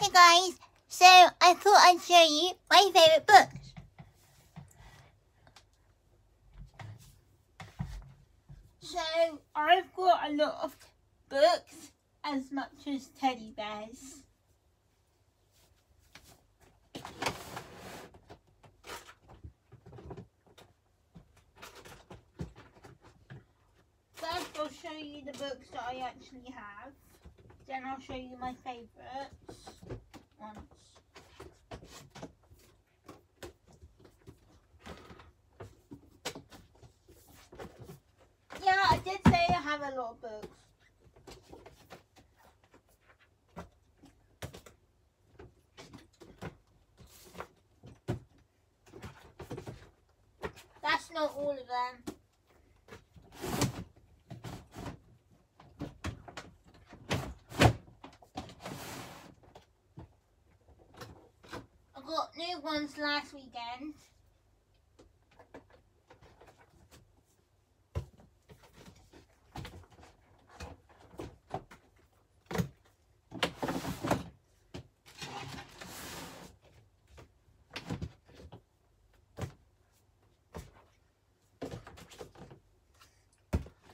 Hey guys, so I thought I'd show you my favourite books. So I've got a lot of books as much as teddy bears. First I'll show you the books that I actually have. Then I'll show you my favourites ones. Yeah, I did say I have a lot of books. That's not all of them. I got new ones last weekend.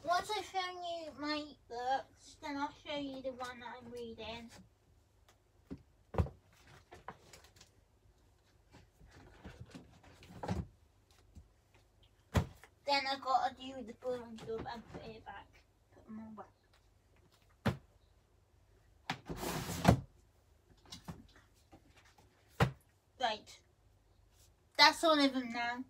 Once I've shown you my books, then I'll show you the one that I'm reading. Then I've got to do the boring job and put it back. Put them all back. Right. That's all of them now.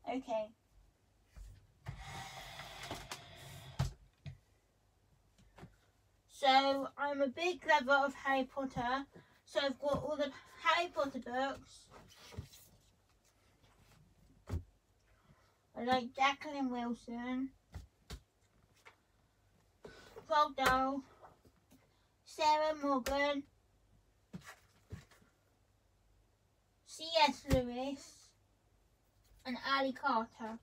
Okay. So I'm a big lover of Harry Potter. So I've got all the Harry Potter books. I like Jacqueline Wilson, Roald Dahl, Sarah Morgan, C.S. Lewis, and Ali Carter.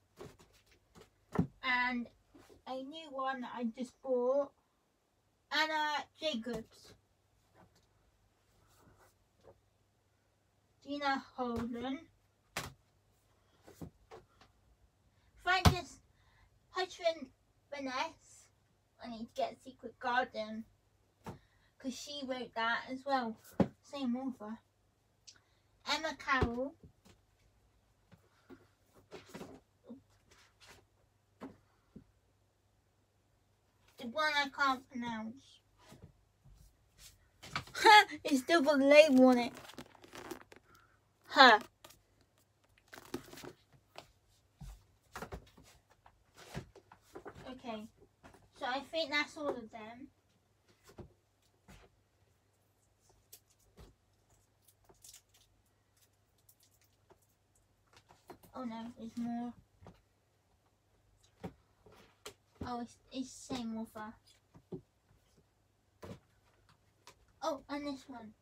And a new one that I just bought, Anna Jacobs, Gina Holden, Frances Hutchins Vaness. I need to get Secret Garden because she wrote that as well. Same author. Emma Carroll. The one I can't pronounce. It's still got the label on it. Her. Okay, so I think that's all of them. Oh no, there's more. Oh, it's the same author. Oh, and this one.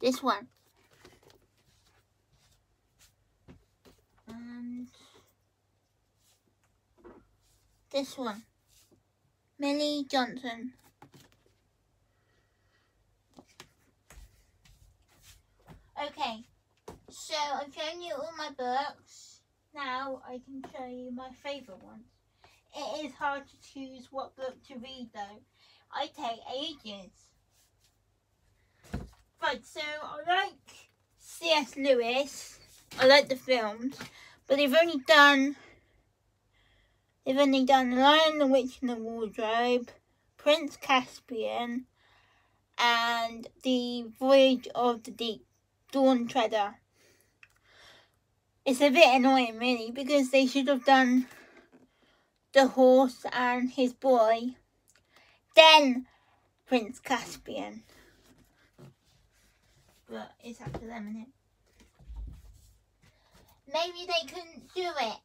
This one. And this one. Millie Johnson. Okay, so I've shown you all my books. Now I can show you my favourite ones. It is hard to choose what book to read though. I take ages. Right, so I like C.S. Lewis. I like the films, but they've only done The Lion, the Witch and the Wardrobe, Prince Caspian, and The Voyage of the Deep Dawn Treader. It's a bit annoying really because they should have done The Horse and His Boy, then Prince Caspian. But it's up to them, innit? Maybe they couldn't do it.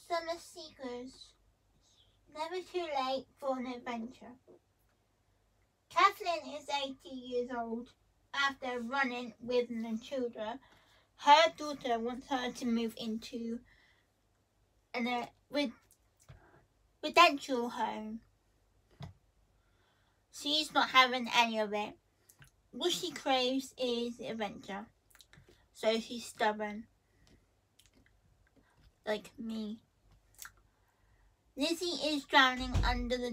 Summer Seekers. Never too late for an adventure. Kathleen is 80 years old. After running with Matilda, her daughter wants her to move into a residential home. She's not having any of it. What she craves is adventure. So she's stubborn. Like me. Lizzie is drowning under the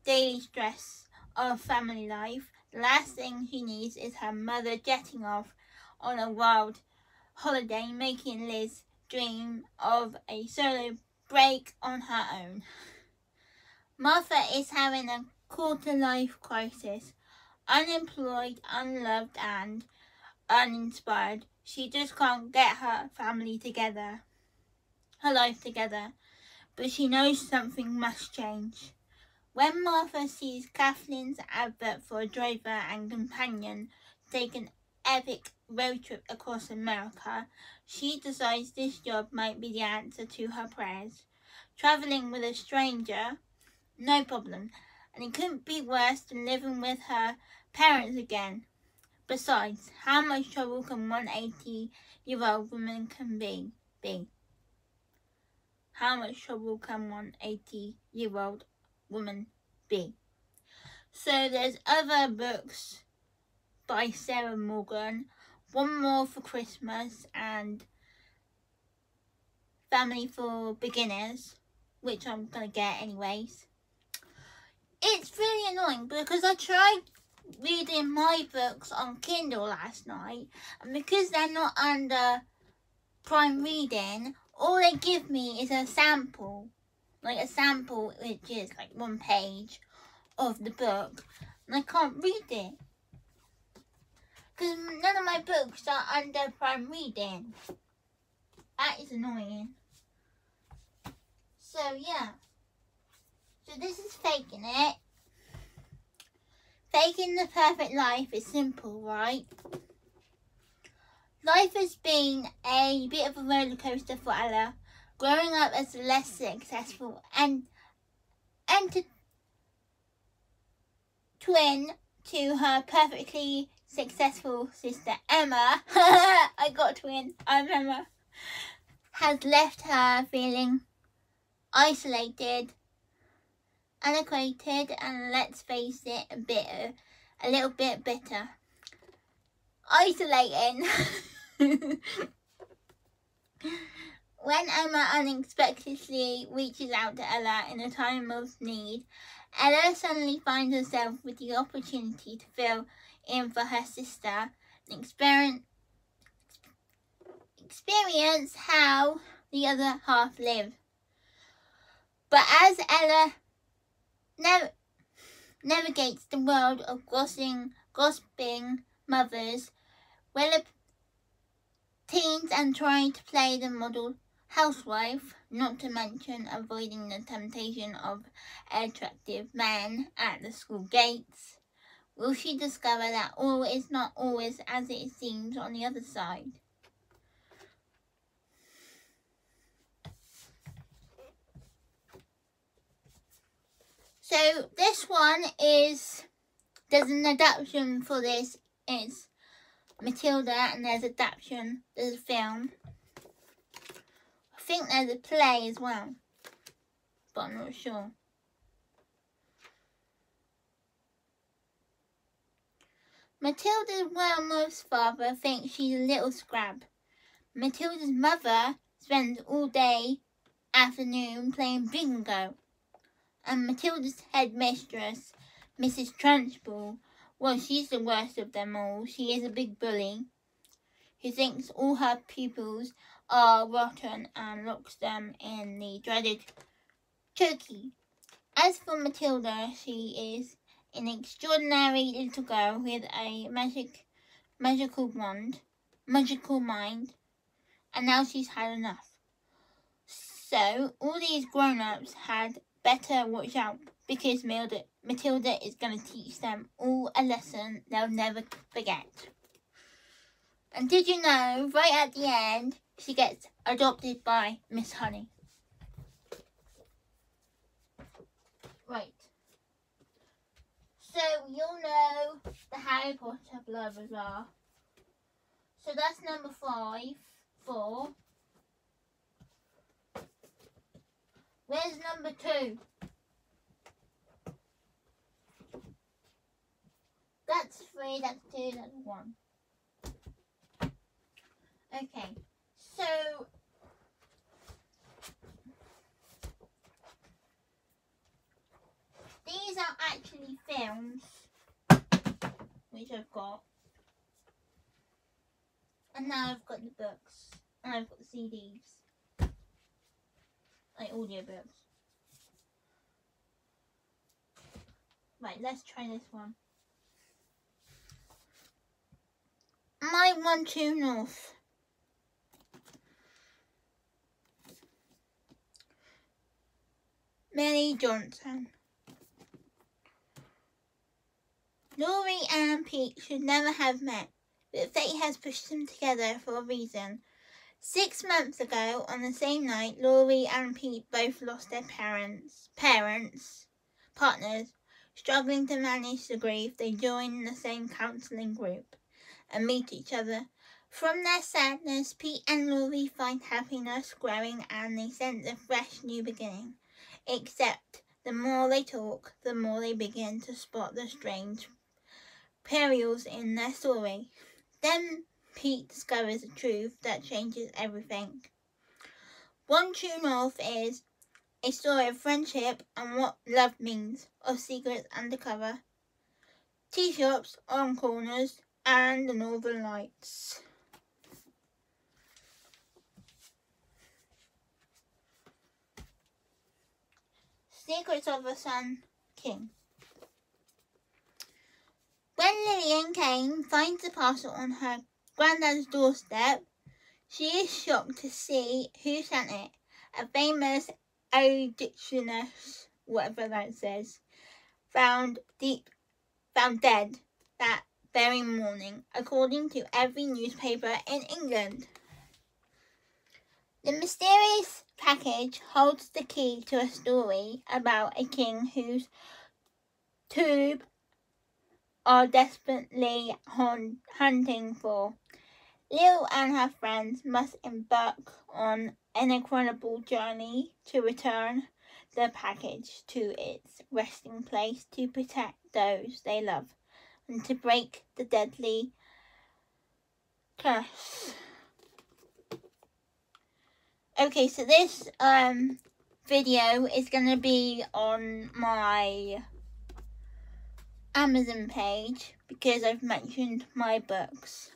daily stress of family life. The last thing she needs is her mother jetting off on a wild holiday, making Liz dream of a solo break on her own. Martha is having a quarter-life crisis. Unemployed, unloved and uninspired. She just can't get her family together, her life together. But she knows something must change. When Martha sees Kathleen's advert for a driver and companion to take an epic road trip across America, she decides this job might be the answer to her prayers. Travelling with a stranger, no problem, and it couldn't be worse than living with her parents again. Besides, how much trouble can one 80-year-old woman be? How much trouble can one 80-year-old woman be? So there's other books by Sarah Morgan, One More for Christmas and Family for Beginners, which I'm going to get anyways. It's really annoying because I tried reading my books on Kindle last night, and because they're not under Prime Reading, all they give me is a sample, which is like 1 page of the book, and I can't read it because none of my books are under Prime Reading. That is annoying. So yeah, so this is Faking It. Faking the perfect life is simple, right? Life has been a bit of a roller coaster for Ella, growing up as a less successful and twin to her perfectly successful sister Emma. I got a twin, I'm Emma. Has left her feeling isolated, unacquainted, and let's face it, a little bit bitter. Isolating. When Emma unexpectedly reaches out to Ella in a time of need, Ella suddenly finds herself with the opportunity to fill in for her sister and experience how the other half live. But as Ella navigates the world of gossiping mothers, teens, and trying to play the model housewife, not to mention avoiding the temptation of attractive men at the school gates, will she discover that all is not always as it seems on the other side? So this one there's an adaptation for this. It's Matilda, and there's a film. I think there's a play as well, but I'm not sure. Matilda's well-nosed father thinks she's a little scrap. Matilda's mother spends all day afternoon playing bingo. And Matilda's headmistress, Mrs. Trunchbull, well, she's the worst of them all. She is a big bully who thinks all her pupils are rotten and locks them in the dreaded turkey. As for Matilda, she is an extraordinary little girl with a magical mind, and now she's had enough. So all these grown-ups had better watch out, because Matilda is going to teach them all a lesson they'll never forget. And did you know, right at the end, she gets adopted by Miss Honey. Right. So you'll know the Harry Potter blah blah blah. So that's number 4. Where's number 2? That's 3, that's 2, that's 1. Okay, so these are actually films which I've got. And now I've got the books. And I've got the CDs. Like audiobooks. Right, let's try this one. My 1 True North. Mary Johnson. Laurie and Pete should never have met, but fate has pushed them together for a reason. 6 months ago, on the same night, Laurie and Pete both lost their partners. Struggling to manage the grief, they join the same counselling group and meet each other. From their sadness, Pete and Laurie find happiness growing and they sense a fresh new beginning. Except, the more they talk, the more they begin to spot the strange perils in their story. Then Pete discovers a truth that changes everything. 1 True North is a story of friendship and what love means, of secrets undercover, tea shops on corners, and the Northern Lights. Secrets of the Sun King. When Lillian Kane finds the parcel on her granddad's doorstep, she is shocked to see who sent it. A famous eruditionist, whatever that says, found dead that very morning, according to every newspaper in England. The mysterious package holds the key to a story about a king whose tomb are desperately hunting for. Lil and her friends must embark on an incredible journey to return the package to its resting place, to protect those they love, and to break the deadly curse. Okay, so this video is going to be on my Amazon page because I've mentioned my books.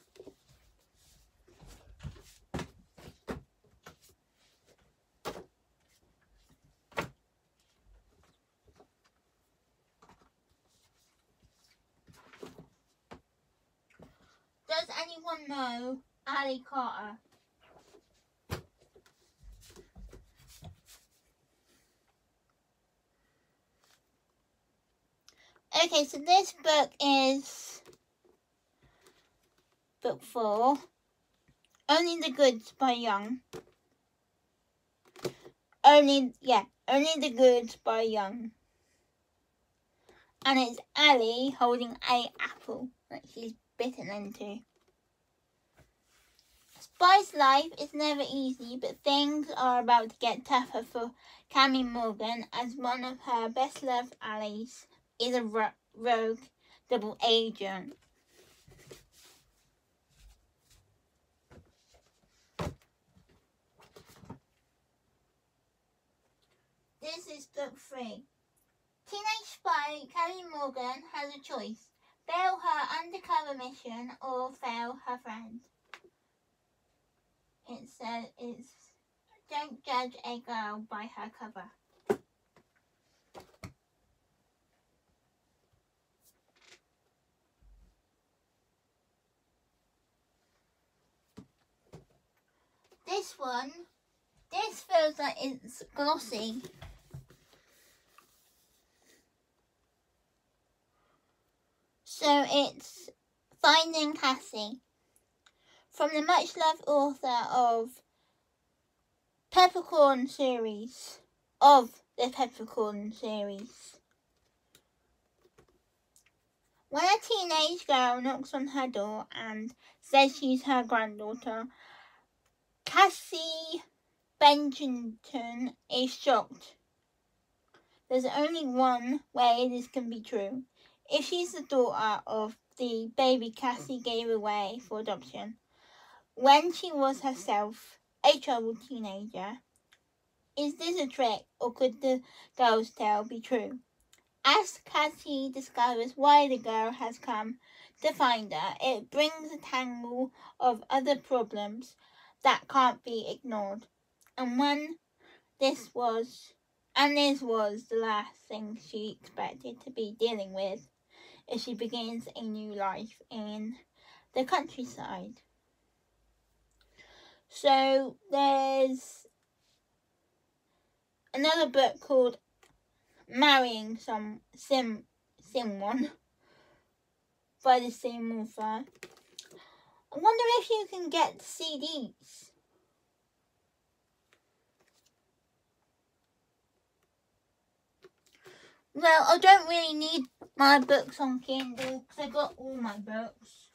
Does anyone know Ali Carter? Okay, so this book is book 4, Only the Goods by Young. Only the Goods by Young. And it's Ali holding a apple that she's bitten into. Spy's life is never easy, but things are about to get tougher for Cammy Morgan, as one of her best-loved allies is a rogue double agent. This is book 3. Teenage spy Cammy Morgan has a choice: fail her undercover mission or fail her friend. It says don't judge a girl by her cover. This feels like it's glossy. So it's Finding Cassie, from the much-loved author of the Peppercorn series. When a teenage girl knocks on her door and says she's her granddaughter, Cassie Benjington is shocked. There's only one way this can be true. If she's the daughter of the baby Cassie gave away for adoption when she was herself a troubled teenager, is this a trick, or could the girl's tale be true? As Cassie discovers why the girl has come to find her, it brings a tangle of other problems that can't be ignored. And this was the last thing she expected to be dealing with as she begins a new life in the countryside. So there's another book called Marrying Someone by the same author. I wonder if you can get CDs. Well, I don't really need my books on Kindle because I got all my books.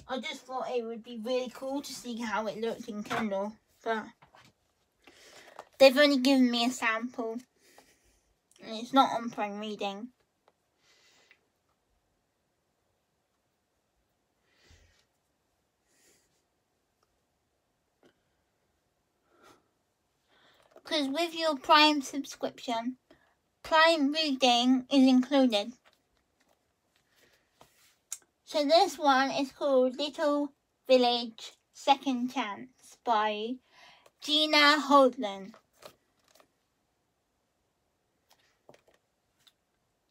I just thought it would be really cool to see how it looked in Kindle, but they've only given me a sample and it's not on Prime Reading. Because with your Prime subscription, Prime Reading is included. So this one is called Little Village Second Chance by Gina Holdland.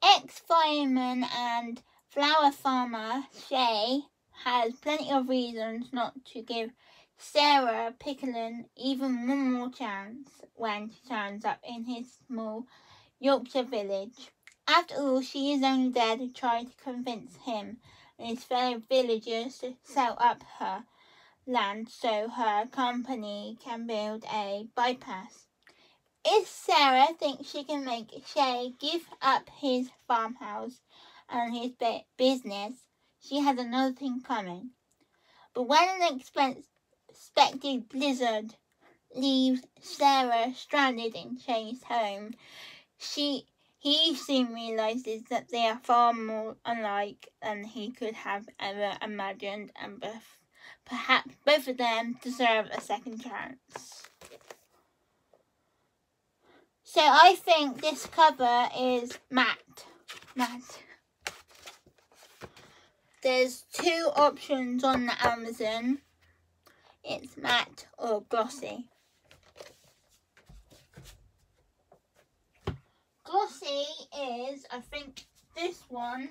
Ex-fireman and flower farmer Shay has plenty of reasons not to give Sarah Picklin even one more chance when she turns up in his small Yorkshire village. After all, she is only there to try to convince him and his fellow villagers to sell up her land so her company can build a bypass. If Sarah thinks she can make Shay give up his farmhouse and his business, she has another thing coming. But when an unexpected blizzard leaves Sarah stranded in Shay's home, he soon realizes that they are far more alike than he could have ever imagined, and perhaps both of them deserve a second chance. So I think this cover is matte. There's two options on the Amazon. It's matte or glossy. Glossy is, I think this one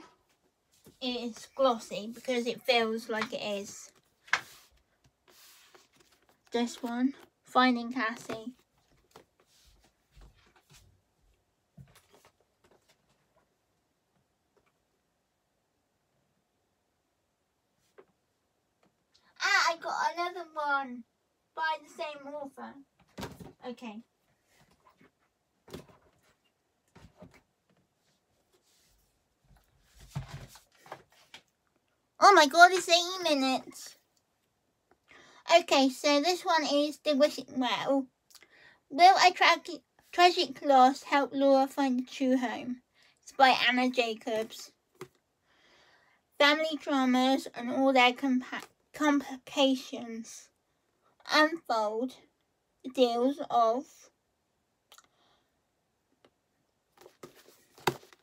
is glossy because it feels like it is. This one, Finding Cassie. I got another one by the same author. Okay. Oh my god, it's 80 minutes. Okay, so this one is The Wishing Well. Will a tragic loss help Laura find a true home? It's by Anna Jacobs. Family dramas and all their complications unfold the deals of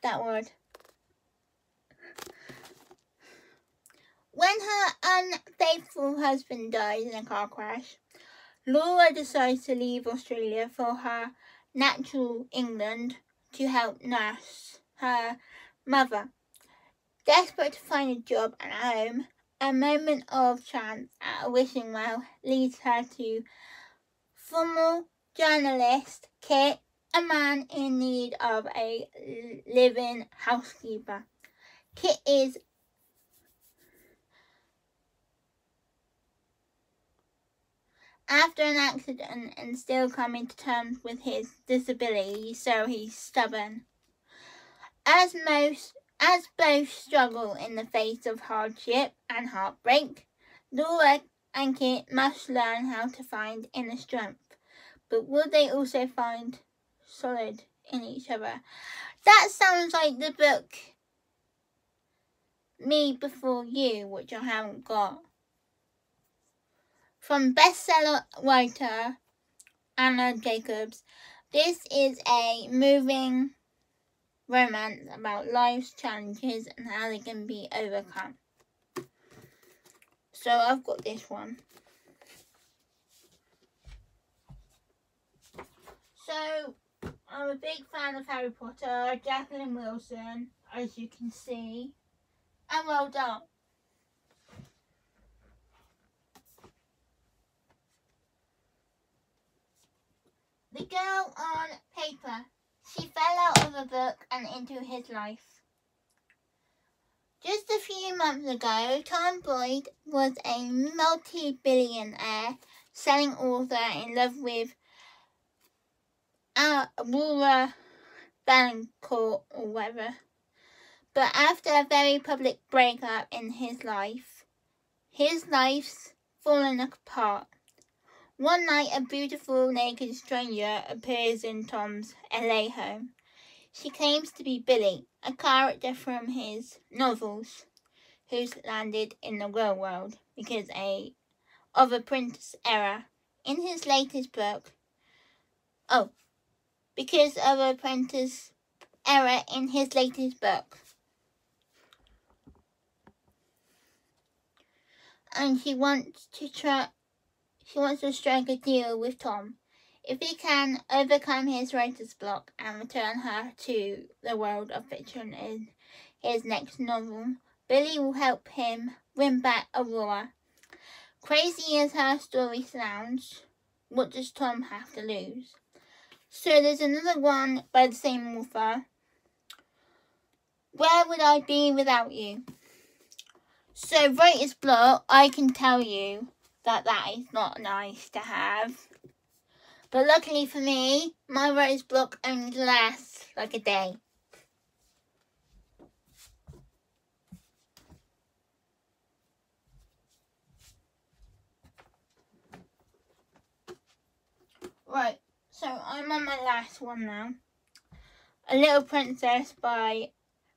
that word. When her unfaithful husband dies in a car crash, Laura decides to leave Australia for her natural England to help nurse her mother. Desperate to find a job and a home, a moment of chance at a wishing well leads her to former journalist Kit, a man in need of a live-in housekeeper. Kit is after an accident and still coming to terms with his disability, so he's stubborn. As As both struggle in the face of hardship and heartbreak, Laura and Kit must learn how to find inner strength. But will they also find solid in each other? That sounds like the book Me Before You, which I haven't got. From bestseller writer Anna Jacobs, this is a moving romance about life's challenges and how they can be overcome. So I've got this one. So I'm a big fan of Harry Potter, Jacqueline Wilson, as you can see, and well done. The girl on paper. She fell out of a book and into his life. Just a few months ago, Tom Boyd was a multi-billionaire selling author in love with Aurora Valancourt or whatever. But after a very public breakup in his life's fallen apart. One night, a beautiful naked stranger appears in Tom's LA home. She claims to be Billy, a character from his novels, who's landed in the real world because of a printer's error in his latest book. Because of a printer's error in his latest book. And she wants to strike a deal with Tom. If he can overcome his writer's block and return her to the world of fiction in his next novel, Billy will help him win back Aurora. Crazy as her story sounds, what does Tom have to lose? So there's another one by the same author. Where Would I Be Without You? So writer's block, I can tell you that is not nice to have. But luckily for me, my writer's block only lasts like a day. Right, so I'm on my last one now. A Little Princess by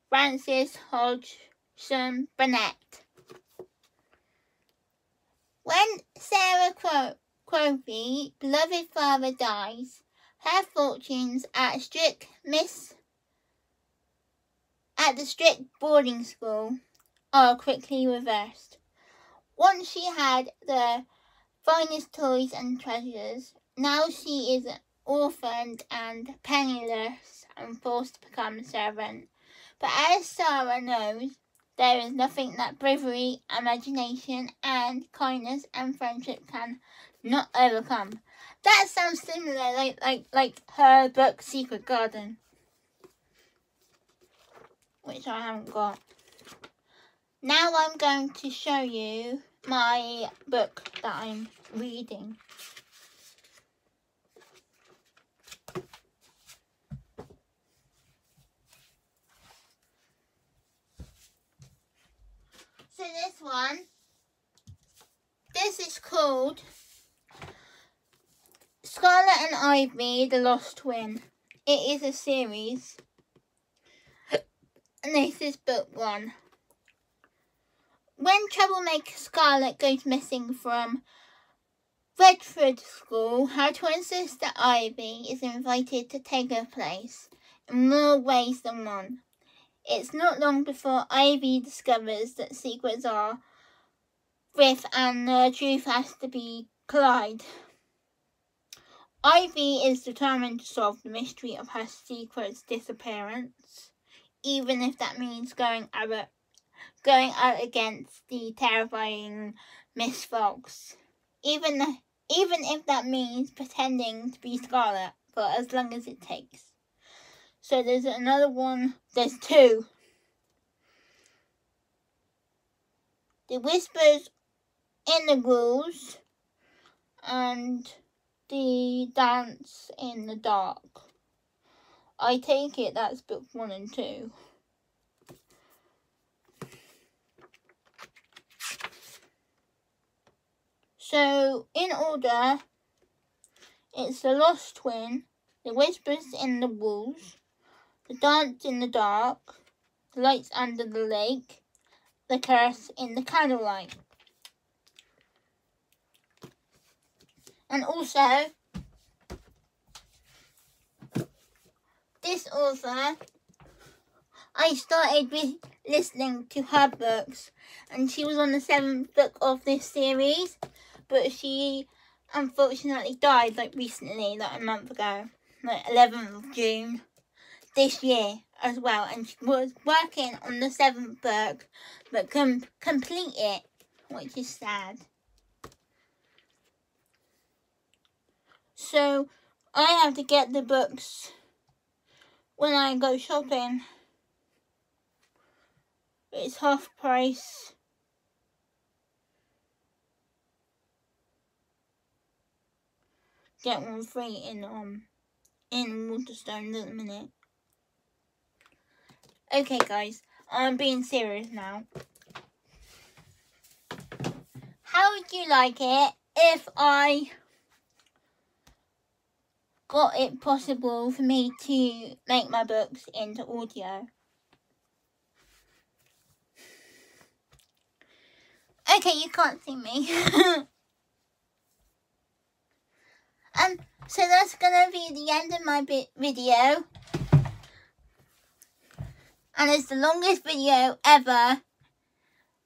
Frances Hodgson Burnett. When Sarah Crowley's beloved father dies, her fortunes at the strict boarding school are quickly reversed. Once she had the finest toys and treasures, now she is orphaned and penniless and forced to become a servant. But as Sarah knows, there is nothing that bravery, imagination, and kindness and friendship can not overcome. That sounds similar, like her book Secret Garden, which I haven't got. Now I'm going to show you my book that I'm reading. So this is called Scarlet and Ivy, The Lost Twin. It is a series. And this is book 1. When troublemaker Scarlet goes missing from Redford School, her twin sister Ivy is invited to take her place in more ways than one. It's not long before Ivy discovers that secrets are with and the truth has to be collide. Ivy is determined to solve the mystery of her secret's disappearance, even if that means going out against the terrifying Miss Fox. Even if that means pretending to be Scarlet for as long as it takes. So there's another one. There's 2. The Whispers in the Rules and The Dance in the Dark. I take it that's book 1 and 2. So, in order, it's The Lost Twin, The Whispers in the Walls, The Dance in the Dark, The Lights Under the Lake, The Curse in the Candlelight. And also, this author, I started with listening to her books, and she was on the 7th book of this series, but she unfortunately died recently, a month ago, 11th of June this year as well, and she was working on the 7th book, but couldn't complete it, which is sad. So I have to get the books when I go shopping. It's half price. Get one free in Waterstones at the minute. Okay guys, I'm being serious now. How would you like it if I got it possible for me to make my books into audio? Okay, you can't see me. So that's gonna be the end of my video. And it's the longest video ever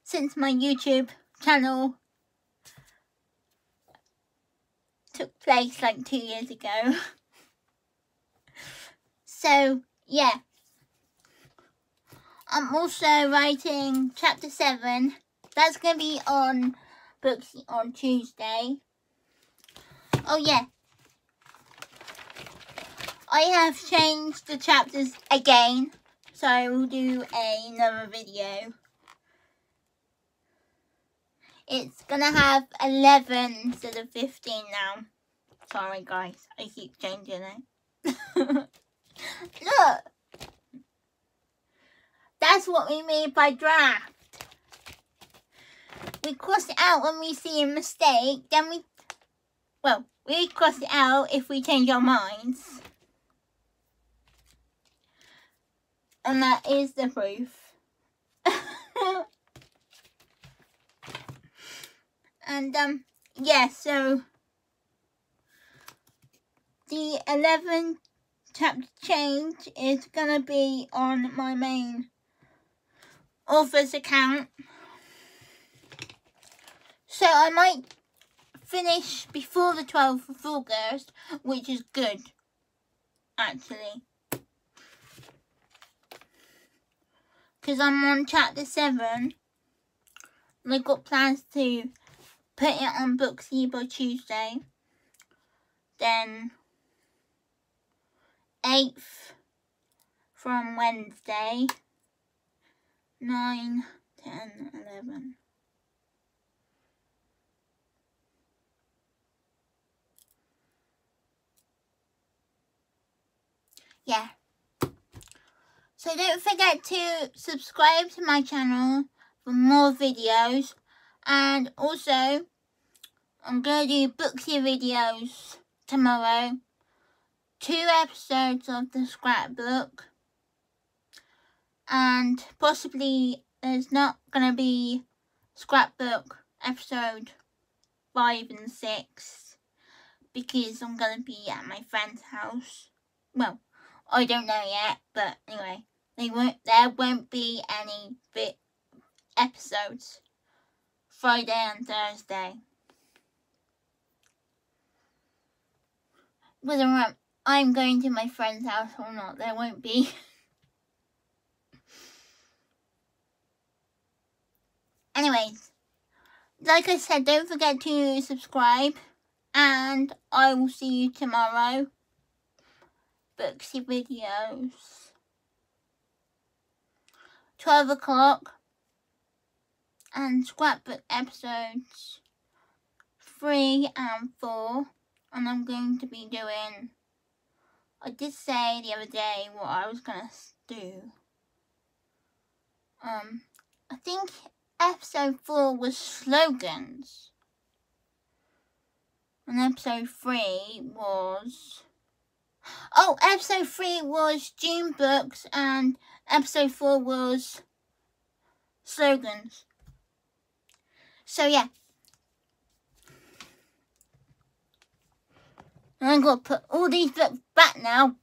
since my YouTube channel took place 2 years ago. So, yeah. I'm also writing chapter 7. That's going to be on books on Tuesday. Oh, yeah. I have changed the chapters again, so I will do another video. It's going to have 11 instead of 15 now. Sorry, guys. I keep changing it. Look. That's what we mean by draft. We cross it out when we see a mistake, then we cross it out if we change our minds. And that is the proof. And, yeah, so the 11th chapter change is going to be on my main author's account. So I might finish before the 12th of August, which is good, actually. Because I'm on chapter 7. And I've got plans to put it on Booksy by Tuesday. Then 8th from Wednesday. 9, 10, 11. Yeah. So don't forget to subscribe to my channel for more videos. And also, I'm going to do Booksy videos tomorrow. 2 episodes of the scrapbook. And possibly there's not going to be scrapbook episode 5 and 6. Because I'm going to be at my friend's house. Well, I don't know yet, but anyway, there won't be any episodes Friday and Thursday. Whether I'm going to my friend's house or not, there won't be. Anyways, like I said, don't forget to subscribe, and I will see you tomorrow. Booksy videos. 12 o'clock. And scrapbook episodes 3 and 4. And I'm going to be doing, I did say the other day what I was going to do. I think episode 4 was slogans. And episode 3 was... Oh, episode 3 was June books and episode 4 was slogans. So yeah. And I'm going to put all these books back now.